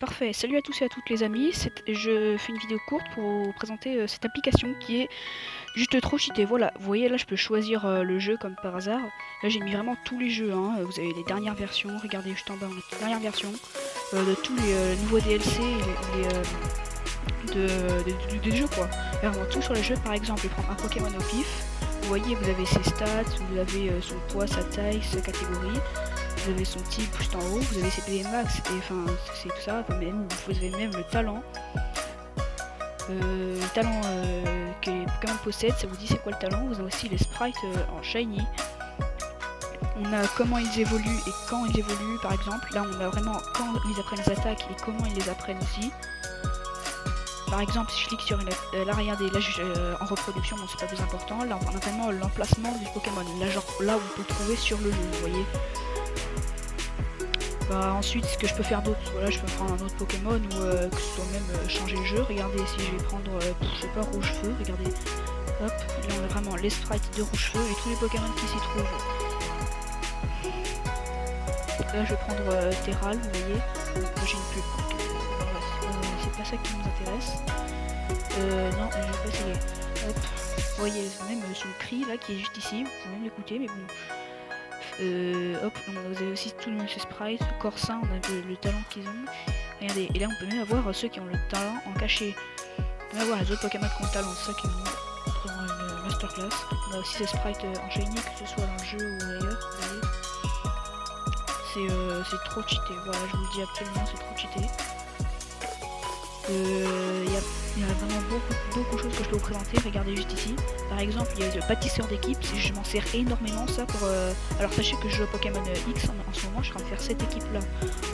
Parfait, salut à tous et à toutes les amis, je fais une vidéo courte pour vous présenter cette application qui est juste trop cheatée. Voilà, vous voyez là je peux choisir le jeu comme par hasard. Là j'ai mis vraiment tous les jeux, hein. Vous avez les dernières versions, regardez juste en bas, on a les dernières versions de tous les nouveaux DLC des jeux quoi. Et vraiment tout sur les jeux, par exemple, je vais prendre un Pokémon au pif. Vous voyez, vous avez ses stats, vous avez son poids, sa taille, sa catégorie. Vous avez son type juste en haut, vous avez ses PV max, et enfin c'est tout ça, enfin, même, vous avez même le talent. Que les Pokémon possèdent, ça vous dit c'est quoi le talent. Vous avez aussi les sprites en shiny. On a comment ils évoluent et quand ils évoluent par exemple. Là on a vraiment quand ils apprennent les attaques et comment ils les apprennent aussi. Par exemple si je clique sur là regardez, là en reproduction, bon c'est pas plus important. Là on a vraiment l'emplacement du Pokémon. Là genre là où on peut le trouver sur le jeu, vous voyez. Ensuite, ce que je peux faire d'autre, voilà, je peux prendre un autre Pokémon ou que ce soit même changer le jeu. Regardez, si je vais prendre, je sais pas, Rouge-Feu, regardez, hop, là on a vraiment les sprites de Rouge-Feu et tous les Pokémon qui s'y trouvent. Là, je vais prendre Terral, vous voyez, là j'ai une pub, c'est pas ça qui nous intéresse. Non, je vais pas essayer. Hop, vous voyez, même son cri là qui est juste ici, vous pouvez même l'écouter, mais bon. Hop, vous avez aussi tout le monde chez Sprite, Corsin, on a le talent qu'ils ont. Regardez, et là on peut même avoir ceux qui ont le talent en caché. On peut même avoir les autres Pokémon qui ont le talent, c'est ça qui est vraiment une masterclass. On a aussi ces sprites en shiny, que ce soit dans le jeu ou ailleurs, vous voyez. C'est trop cheaté, voilà, je vous le dis absolument, c'est trop cheaté. Il y a vraiment beaucoup de choses que je peux vous présenter. Regardez juste ici. Par exemple, il y a le bâtisseur d'équipe. Je m'en sers énormément ça pour. Alors sachez que je joue à Pokémon X en ce moment. Je suis en train de faire cette équipe là.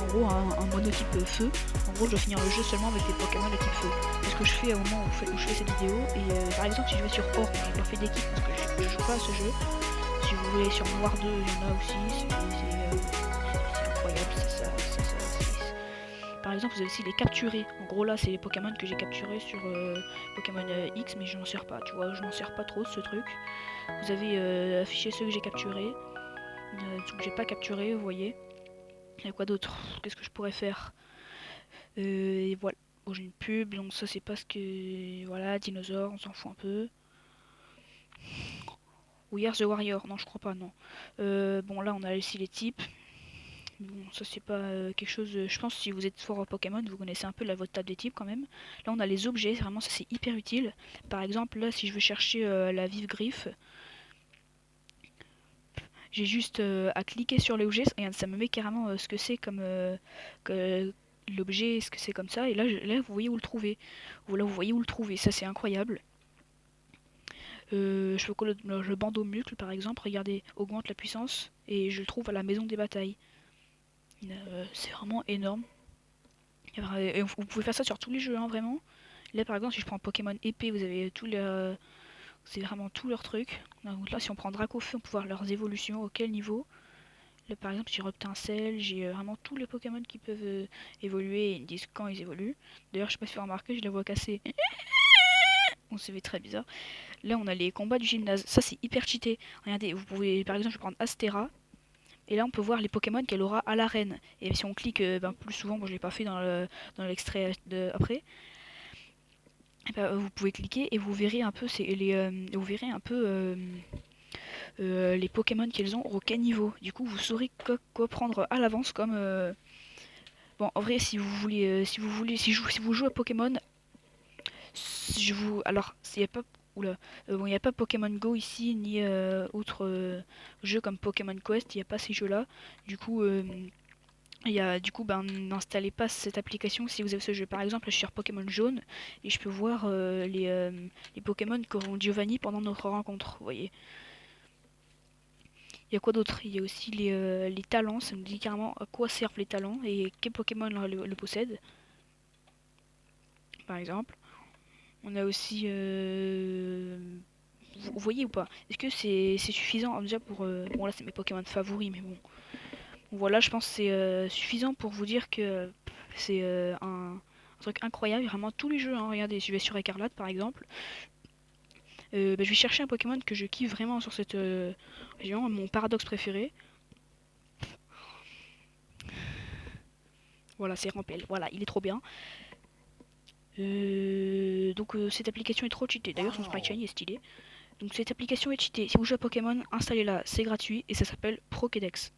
En gros, un monotype feu. En gros, je dois finir le jeu seulement avec des Pokémon de type feu. C'est ce que je fais au moment où je fais cette vidéo. Et par exemple, si je vais sur Or, je leur fais d'équipe parce que je joue pas à ce jeu. Si vous voulez sur Noir 2, il y en a aussi. C'est incroyable, par exemple, vous avez aussi les capturés. En gros, là, c'est les Pokémon que j'ai capturés sur Pokémon X, mais je m'en sers pas, tu vois, je m'en sers pas trop de ce truc. Vous avez affiché ceux que j'ai capturés, ceux que j'ai pas capturés, vous voyez. Il y a quoi d'autre? Qu'est-ce que je pourrais faire? Et voilà. Bon, j'ai une pub, donc ça, c'est pas ce que. Voilà, dinosaure, on s'en fout un peu. We are the warrior, non, je crois pas, non. Bon, là, on a aussi les types. Bon, ça c'est pas quelque chose. Je pense que si vous êtes fort en Pokémon, vous connaissez un peu votre table des types quand même. Là on a les objets, vraiment ça c'est hyper utile. Par exemple là si je veux chercher la vive griffe, j'ai juste à cliquer sur l'objet et ça me met carrément ce que c'est comme l'objet, ce que c'est comme ça. Et là vous voyez où le trouver. Là vous voyez où le trouver, ça c'est incroyable. Je peux coller le bandeau mucle par exemple, regardez, augmente la puissance et je le trouve à la maison des batailles. C'est vraiment énorme. Et vous pouvez faire ça sur tous les jeux, hein, vraiment. Là, par exemple, si je prends Pokémon épée, vous avez c'est vraiment tous leurs trucs. Donc là, si on prend Dracofeu, on peut voir leurs évolutions, auquel niveau. Là, par exemple, j'ai Reptincelle, j'ai vraiment tous les Pokémon qui peuvent évoluer et ils me disent quand ils évoluent. D'ailleurs, je sais pas si vous remarquez, je la vois casser. On se fait très bizarre. Là, on a les combats du gymnase. Ça, c'est hyper cheaté. Regardez, vous pouvez, par exemple, je vais prendre Astera. Et là, on peut voir les Pokémon qu'elle aura à l'arène. Et si on clique plus souvent, bon, je l'ai pas fait dans l'extrait après, vous pouvez cliquer et vous verrez un peu, vous verrez un peu les Pokémon qu'elles ont au quel niveau. Du coup, vous saurez quoi prendre à l'avance comme. Bon, en vrai, si vous jouez à Pokémon, alors, s'il n'y a pas. Oula, bon, il n'y a pas Pokémon Go ici, ni autre jeu comme Pokémon Quest, il n'y a pas ces jeux-là. Du coup, n'installez pas cette application si vous avez ce jeu. Par exemple, je suis sur Pokémon Jaune et je peux voir les Pokémon qu'auront Giovanni pendant notre rencontre. Vous voyez. Il y a quoi d'autre? Il y a aussi les talents. Ça nous dit carrément à quoi servent les talents et quel Pokémon le possède. Par exemple. On a aussi. Vous voyez ou pas? Est-ce que c'est suffisant déjà pour. Bon, là, c'est mes Pokémon favoris, mais bon. Voilà, je pense que c'est suffisant pour vous dire que c'est un truc incroyable. Vraiment tous les jeux, hein. Regardez, je vais sur Écarlate par exemple. Je vais chercher un Pokémon que je kiffe vraiment sur cette région, mon paradoxe préféré. Voilà, c'est Rampel. Voilà, il est trop bien. Cette application est trop cheatée. D'ailleurs, son sprite shiny est stylé. Donc cette application est cheatée. Si vous jouez à Pokémon, installez-la, c'est gratuit et ça s'appelle Pokédex.